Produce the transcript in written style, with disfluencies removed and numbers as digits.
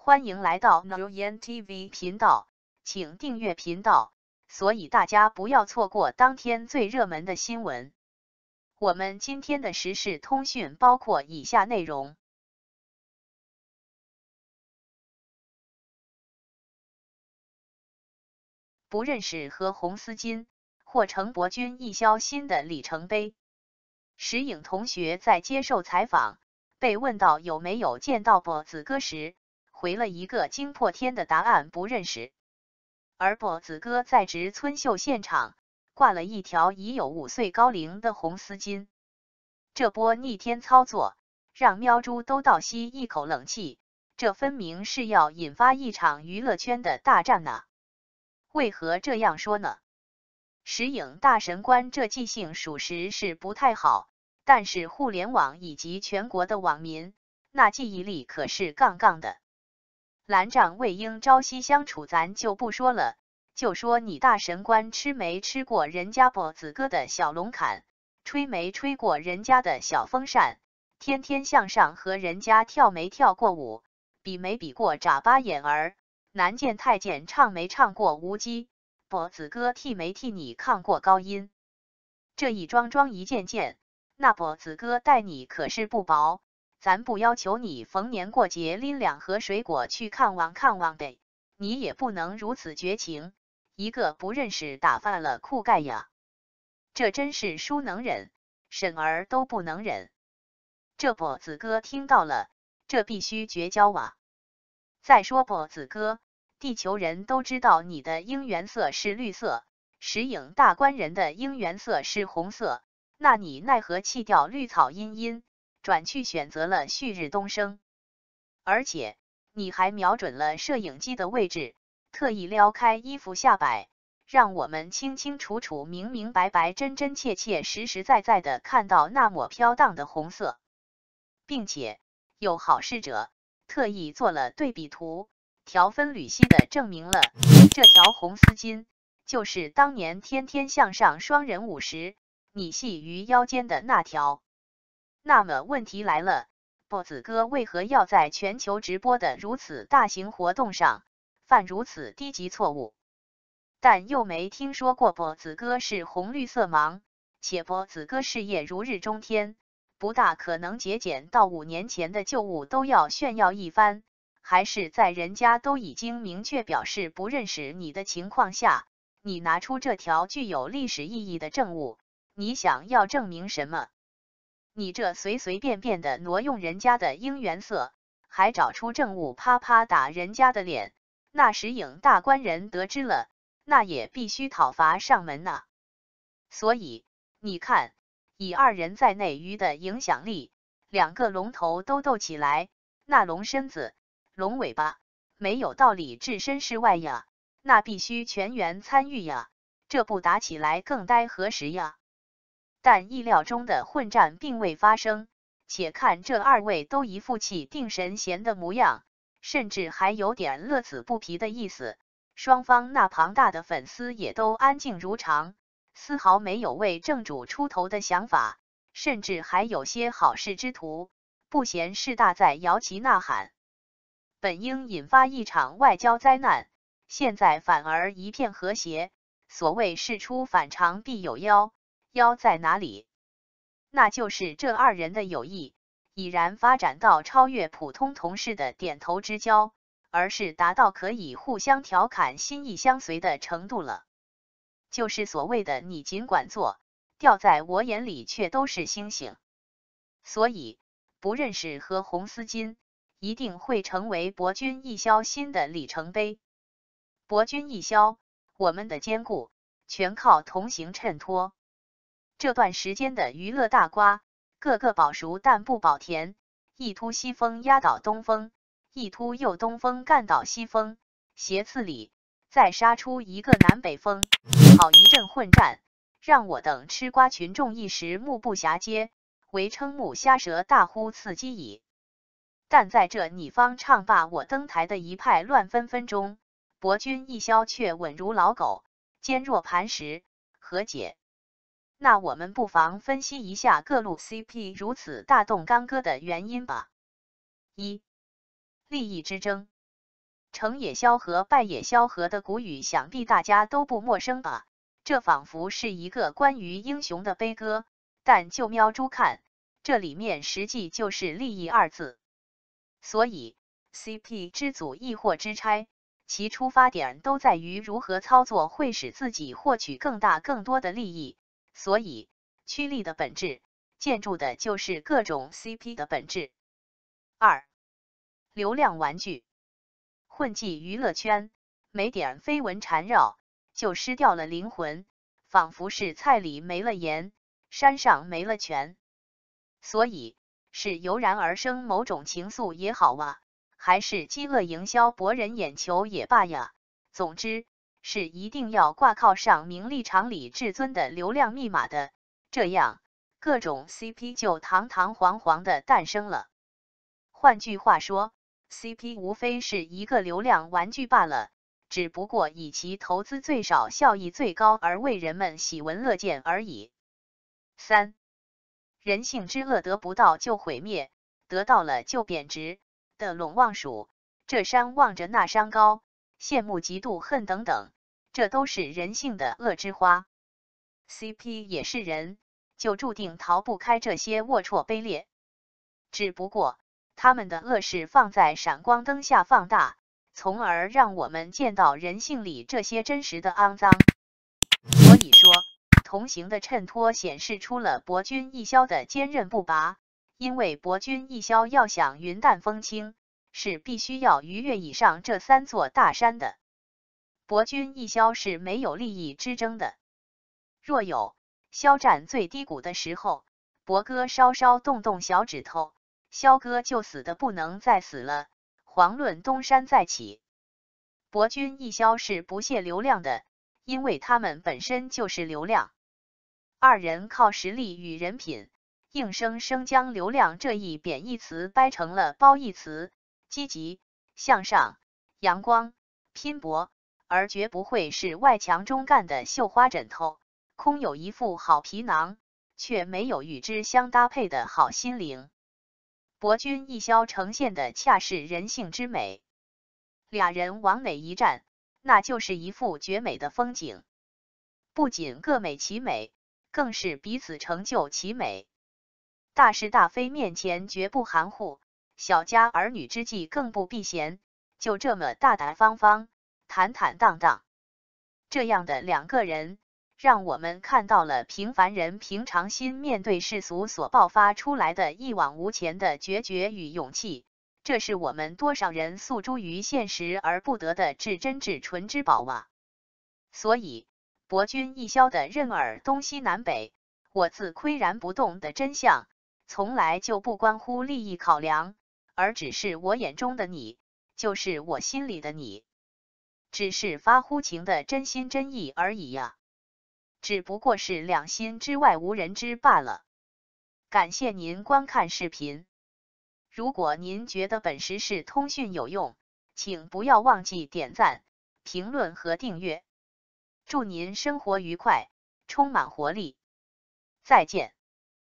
欢迎来到 Nguyen TV 频道，请订阅频道，所以大家不要错过当天最热门的新闻。我们今天的时事通讯包括以下内容：不认识和红丝巾，或成博君一宵新的里程碑。石颖同学在接受采访，被问到有没有见到博子哥时，回了一个惊破天的答案：不认识。而博子哥在植村秀现场挂了一条已有5岁高龄的红丝巾，这波逆天操作让喵猪都倒吸一口冷气，这分明是要引发一场娱乐圈的大战呐！为何这样说呢？石颖大神官这记性属实是不太好，但是互联网以及全国的网民那记忆力可是杠杠的。蓝湛魏婴朝夕相处咱就不说了，就说你大神官吃没吃过人家博子哥的小龙坎，吹没吹过人家的小风扇，天天向上和人家跳没跳过舞，比没比过眨巴眼儿，南剑太监唱没唱过无鸡，博子哥替没替你抗过高音，这一桩桩一件件，那博子哥待你可是不薄。咱不要求你逢年过节拎2盒水果去看望呗，你也不能如此绝情，一个不认识打翻了裤盖呀！这真是叔能忍，婶儿都不能忍。这博子哥听到了，这必须绝交啊！再说博子哥，地球人都知道你的应援色是绿色，石颖大官人的应援色是红色，那你奈何弃掉绿草茵茵？转去选择了旭日东升，而且你还瞄准了摄影机的位置，特意撩开衣服下摆，让我们清清楚楚、明明白白、真真切切、实实在在的看到那抹飘荡的红色，并且有好事者特意做了对比图，条分缕析的证明了这条红丝巾就是当年天天向上双人舞时你系于腰间的那条。那么问题来了，博子哥为何要在全球直播的如此大型活动上犯如此低级错误？但又没听说过博子哥是红绿色盲，且博子哥事业如日中天，不大可能节俭到5年前的旧物都要炫耀一番，还是在人家都已经明确表示不认识你的情况下，你拿出这条具有历史意义的证物，你想要证明什么？你这随随便便的挪用人家的应援色，还找出证物啪啪打人家的脸，那石颖大官人得知了，那也必须讨伐上门呐。所以你看，以2人在内娱的影响力，2个龙头都斗起来，那龙身子、龙尾巴没有道理置身事外呀，那必须全员参与呀，这不打起来更待何时呀？但意料中的混战并未发生，且看这2位都一副气定神闲的模样，甚至还有点乐此不疲的意思。双方那庞大的粉丝也都安静如常，丝毫没有为正主出头的想法，甚至还有些好事之徒不嫌事大在摇旗呐喊。本应引发一场外交灾难，现在反而一片和谐。所谓事出反常必有妖。妖在哪里？那就是这2人的友谊已然发展到超越普通同事的点头之交，而是达到可以互相调侃、心意相随的程度了。就是所谓的你尽管做，掉在我眼里却都是星星。所以不认识和红丝巾一定会成为博君一宵新的里程碑。博君一宵，我们的坚固全靠同行衬托。这段时间的娱乐大瓜，个个保熟但不保甜，一突西风压倒东风，一突又东风干倒西风，斜刺里再杀出一个南北风，好一阵混战，让我等吃瓜群众一时目不暇接，唯瞠目瞎舌大呼刺激矣。但在这你方唱罢我登台的一派乱纷纷中，博君一宵却稳如老狗，坚若磐石，何解？那我们不妨分析一下各路 CP 如此大动干戈的原因吧。1. 利益之争。成也萧何，败也萧何的古语，想必大家都不陌生吧？这仿佛是一个关于英雄的悲歌，但就喵猪看，这里面实际就是利益二字。所以 CP 之组亦或之拆，其出发点都在于如何操作会使自己获取更大更多的利益。所以趋利的本质，建筑的就是各种 CP 的本质。2. 流量玩具混迹娱乐圈，没点绯闻缠绕，就失掉了灵魂，仿佛是菜里没了盐，山上没了泉。所以是油然而生某种情愫也好啊，还是饥饿营销博人眼球也罢呀，总之是一定要挂靠上名利场里至尊的流量密码的，这样各种 CP 就堂堂皇皇的诞生了。换句话说， CP 无非是一个流量玩具罢了，只不过以其投资最少效益最高而为人们喜闻乐见而已。3. 人性之恶得不到就毁灭，得到了就贬值的陇望蜀，这山望着那山高，羡慕嫉妒恨等等，这都是人性的恶之花。 CP 也是人，就注定逃不开这些龌龊卑劣，只不过他们的恶是放在闪光灯下放大，从而让我们见到人性里这些真实的肮脏。所以说，同行的衬托显示出了博君一肖的坚韧不拔，因为博君一肖要想云淡风轻，是必须要逾越以上这3座大山的。博君一肖是没有利益之争的。若有肖战最低谷的时候，博哥稍稍动动小指头，肖哥就死得不能再死了，遑论东山再起。博君一肖是不屑流量的，因为他们本身就是流量。二人靠实力与人品，硬生生将流量这一贬义词掰成了褒义词，积极、向上、阳光、拼搏，而绝不会是外强中干的绣花枕头，空有一副好皮囊，却没有与之相搭配的好心灵。博君一肖呈现的恰是人性之美，俩人往哪一站，那就是一幅绝美的风景，不仅各美其美，更是彼此成就其美。大是大非面前绝不含糊，小家儿女之际更不避嫌，就这么大大方方，坦坦荡荡。这样的两个人，让我们看到了平凡人平常心面对世俗所爆发出来的一往无前的决绝与勇气，这是我们多少人诉诸于现实而不得的至真至纯之宝啊！所以博君一肖的任尔东西南北，我自岿然不动的真相，从来就不关乎利益考量，而只是我眼中的你，就是我心里的你，只是发乎情的真心真意而已呀，只不过是两心之外无人知罢了。感谢您观看视频。如果您觉得本时事通讯有用，请不要忘记点赞、评论和订阅。祝您生活愉快，充满活力。再见。